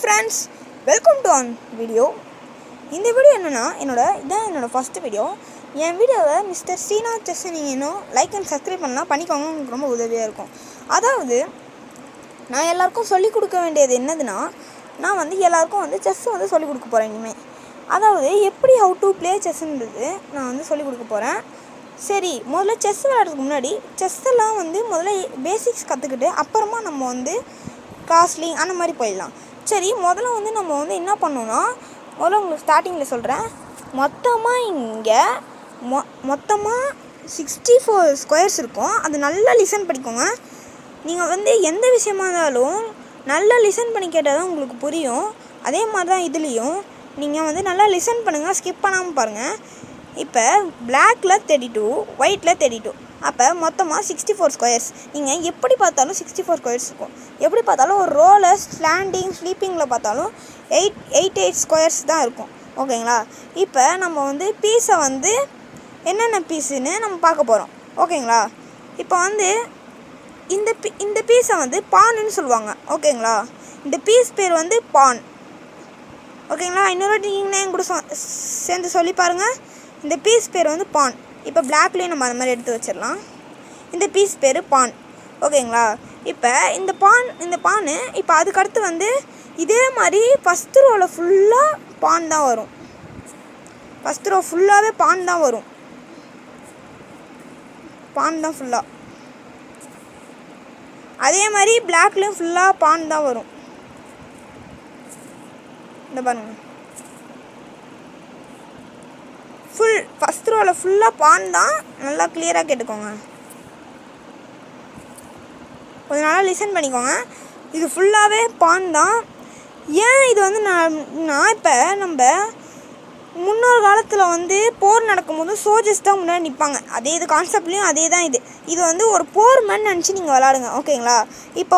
friends, welcome to on video. இந்த video என்னன்னா என்னோட ஃபர்ஸ்ட் வீடியோ. என் வீடியோவை மிஸ்டர் ஸ்ரீநாத் செஸ் நீங்களும் லைக் அண்ட் சப்ஸ்கிரைப் பண்ணலாம் பண்ணிக்கோங்க, உங்களுக்கு ரொம்ப உதவியாக இருக்கும். அதாவது நான் எல்லாருக்கும் சொல்லிக் கொடுக்க வேண்டியது என்னதுன்னா, நான் எல்லாருக்கும் செஸ் சொல்லிக் கொடுக்க போகிறேன் இனிமேல். அதாவது எப்படி ஹவு டு ப்ளே செஸ்ன்றது நான் சொல்லிக் கொடுக்க போகிறேன். சரி, முதல்ல செஸ் விளையாடுறதுக்கு முன்னாடி செஸ்ஸெல்லாம் முதல்ல பேசிக்ஸ் கற்றுக்கிட்டு அப்புறமா நம்ம காஸ்ட்லிங் அந்த மாதிரி போயிடலாம். சரி, முதல்ல நம்ம என்ன பண்ணோன்னா, முதல்ல உங்களுக்கு ஸ்டார்டிங்கில் சொல்கிறேன். மொத்தமாக இங்கே மொத்தமாக 64 ஸ்கொயர்ஸ் இருக்கும். அது நல்லா லிசன் பண்ணிக்கோங்க. நீங்கள் எந்த விஷயமா இருந்தாலும் நல்லா லிசன் பண்ணி கேட்டால் தான் உங்களுக்கு புரியும். அதே மாதிரி தான் இதுலேயும் நீங்கள் நல்லா லிசன் பண்ணுங்கள், ஸ்கிப் பண்ணாமல் பாருங்கள். இப்போ பிளாக்கில் 32, ஒயிட்டில் 32, அப்போ மொத்தமாக 64 ஸ்கொயர்ஸ். நீங்கள் எப்படி பார்த்தாலும் 64 ஸ்கொயர்ஸ் இருக்கும். எப்படி பார்த்தாலும் ஒரு ரோவில் ஸ்லாண்டிங் ஸ்லீப்பிங்கில் பார்த்தாலும் 8 ஸ்கொயர்ஸ் தான் இருக்கும். ஓகேங்களா? இப்போ நம்ம பீஸை என்னென்ன பீஸுன்னு நம்ம பார்க்க போகிறோம். ஓகேங்களா? இப்போ இந்த பீஸை பான்னு சொல்லுவாங்க. ஓகேங்களா? இந்த பீஸ் பேர் பான். ஓகேங்களா? இன்னொரு நீங்கள் கூட சேர்ந்து சொல்லி பாருங்கள். இந்த பீஸ் பேர் பான். இப்போ பிளாக்லேயும் நம்ம அந்த மாதிரி எடுத்து வச்சிடலாம். இந்த பீஸ் பேர் பான். ஓகேங்களா? இப்போ இந்த பான் இப்போ அதுக்கடுத்து இதே மாதிரி ஃபஸ்ட்டு ரோவில் ஃபுல்லாக பான் தான் வரும். ஃபஸ்ட் ரோ ஃபுல்லாகவே பான் தான் வரும். பான் தான் ஃபுல்லாக. அதே மாதிரி பிளாக்லேயும் ஃபுல்லாக பான் தான் வரும். இந்த பாருங்க, ஃபஸ்ட் ரோவில் ஃபுல்லாக பான் தான். நல்லா கிளியராக கேட்டுக்கோங்க, கொஞ்சம் நல்லா லிசன் பண்ணிக்கோங்க. இது ஃபுல்லாகவே பான் தான். ஏன் இது நான் இப்போ நம்ம முன்னொரு காலத்தில் போர் நடக்கும்போது சோல்ஜர்ஸ் தான் முன்னாடி நிற்பாங்க. அதே இது கான்செப்ட்லேயும் அதே தான். இது ஒரு போர் மேன் நினச்சி நீங்கள் விளாடுங்க. ஓகேங்களா? இப்போ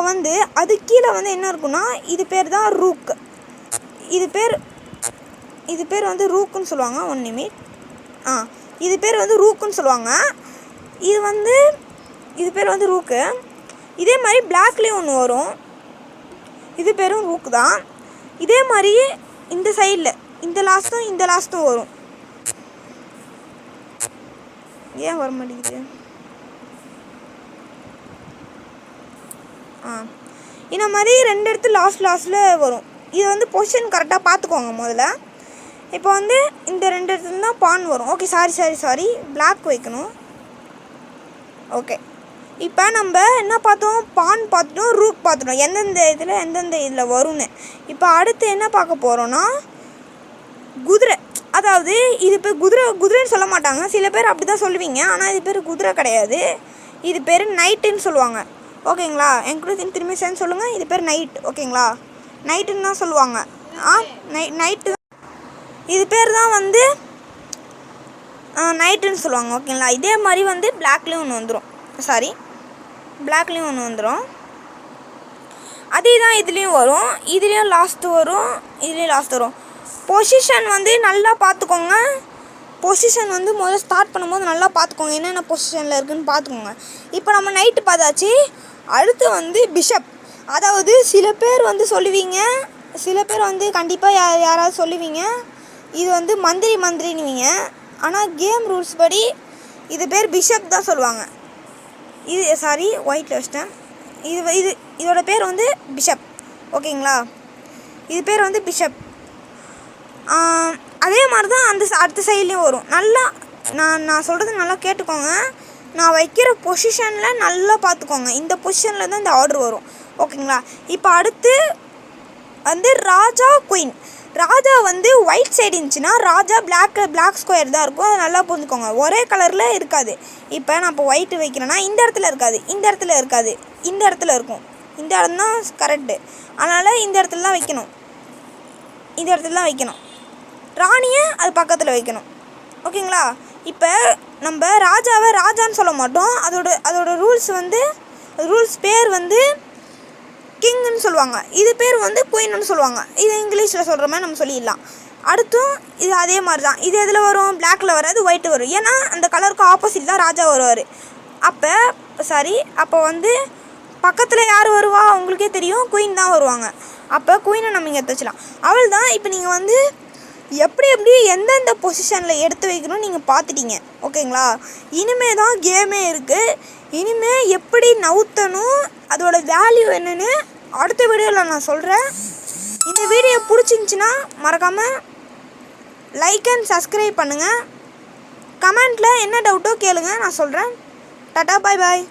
அது கீழே என்ன இருக்குன்னா, இது பேர் தான் ரூக். இது பேர் ரூக்குன்னு சொல்லுவாங்க. 1 நிமிட். இது பேர் ரூக்குன்னு சொல்லுவாங்க. இது பேர் ரூக்கு. இதே மாதிரி பிளாக்லேயும் ஒன்று வரும். இது பேரும் ரூக்கு தான். இதே மாதிரி இந்த சைடில் இந்த லாஸ்ட்டும் வரும். ஏன் வர மாட்டேங்குது? இந்த மாதிரி 2 இடத்துல லாஸ்ட்டில் வரும். இது பொசிஷன் கரெக்டாக பார்த்துக்கோங்க முதல்ல. இப்போ இந்த 2 இடத்துல தான் பான் வரும். ஓகே, சாரி பிளாக் வைக்கணும். ஓகே, இப்போ நம்ம என்ன பார்த்தோம்? பான் பார்த்துட்டோம், ரூக் பார்த்துட்டோம், எந்தெந்த இதில் வரும்னு. இப்போ அடுத்து என்ன பார்க்க போகிறோன்னா, குதிரை. அதாவது இது பேர் குதிரைன்னு சொல்ல மாட்டாங்க. சில பேர் அப்படி தான் சொல்லுவீங்க, ஆனால் இது பேர் குதிரை கிடையாது. இது பேர் நைட்டுன்னு சொல்லுவாங்க. ஓகேங்களா? என் கூட திரும்பி சேர்ந்து சொல்லுங்கள். இது பேர் நைட். ஓகேங்களா? நைட்டுன்னு தான் சொல்லுவாங்க. நைட்டு இது பேர் தான் நைட்டுன்னு சொல்லுவாங்க. ஓகேங்களா? இதே மாதிரி பிளாக்லேயும் ஒன்று வந்துடும். பிளாக்லேயும் ஒன்று வந்துடும். அதே தான் இதுலேயும் வரும். இதுலேயும் லாஸ்ட்டு வரும். இதுலேயும் லாஸ்ட் வரும். பொசிஷன் நல்லா பார்த்துக்கோங்க. பொசிஷன் முதல்ல ஸ்டார்ட் பண்ணும்போது நல்லா பார்த்துக்கோங்க, என்னென்ன பொசிஷனில் இருக்குதுன்னு பார்த்துக்கோங்க. இப்போ நம்ம நைட்டு பார்த்தாச்சு. அடுத்து பிஷப். அதாவது சில பேர் சொல்லுவீங்க, சில பேர் கண்டிப்பாக யாராவது சொல்லுவீங்க, இது மந்திரினுவீங்க. ஆனால் கேம் ரூல்ஸ் படி இது பேர் பிஷப் தான் சொல்லுவாங்க. ஒயிட்டில் வச்சிட்டேன். இதோட பேர் பிஷப். ஓகேங்களா? இது பேர் பிஷப். அதே மாதிரி தான் அடுத்த சைட்லேயும் வரும். நல்லா நான் சொல்கிறது நல்லா கேட்டுக்கோங்க. நான் வைக்கிற பொசிஷனில் நல்லா பார்த்துக்கோங்க. இந்த பொசிஷனில் தான் இந்த ஆர்டர் வரும். ஓகேங்களா? இப்போ அடுத்து ராஜா குயின். ராஜா ஒயிட் சைடு இருந்துச்சுன்னா ராஜா பிளாக் ஸ்கொயர் தான் இருக்கும். அதை நல்லா புரிஞ்சுக்கோங்க. ஒரே கலரில் இருக்காது. இப்போ நான் இப்போ ஒயிட்டு வைக்கிறேன்னா இந்த இடத்துல இருக்காது, இந்த இடத்துல இருக்காது, இந்த இடத்துல இருக்கும். இந்த இடம் தான் கரெக்டு. அதனால் இந்த இடத்துல தான் வைக்கணும். இந்த இடத்துல தான் வைக்கணும். ராணியை அது பக்கத்தில் வைக்கணும். ஓகேங்களா? இப்போ நம்ம ராஜாவை ராஜான்னு சொல்ல மாட்டோம். அதோட ரூல்ஸ் பேர் கிங்னு சொல்லுவாங்க. இது பேர் குயின்னு சொல்லுவாங்க. இது இங்கிலீஷில் சொல்கிற மாதிரி நம்ம சொல்லிடலாம். அடுத்தும் இது அதே மாதிரி தான். இது எதில் வரும்? பிளாக்கில் வராது, ஒயிட்டு வரும். ஏன்னா அந்த கலருக்கு ஆப்போசிட் தான் ராஜா வருவார். அப்போ பக்கத்தில் யார் வருவா? உங்களுக்கே தெரியும், குயின் தான் வருவாங்க. அப்போ குயினை நம்ம இங்கே எடுத்து வச்சிடலாம். அவள் தான். இப்போ நீங்கள் வந்து எப்படி எந்தெந்த பொசிஷனில் எடுத்து வைக்கணும்னு நீங்கள் பார்த்துட்டீங்க. ஓகேங்களா? இனிமே தான் கேமே இருக்குது. இனிமேல் எப்படி நவுத்தணும், அதோட வேல்யூ என்னென்னு அடுத்த வீடியோவில் நான் சொல்கிறேன். இந்த வீடியோ பிடிச்சிருந்துச்சின்னா மறக்காமல் லைக் அண்ட் சப்ஸ்கிரைப் பண்ணுங்கள். கமெண்ட்டில் என்ன டவுட்டோ கேளுங்க, நான் சொல்கிறேன். டாட்டா, பாய் பாய்.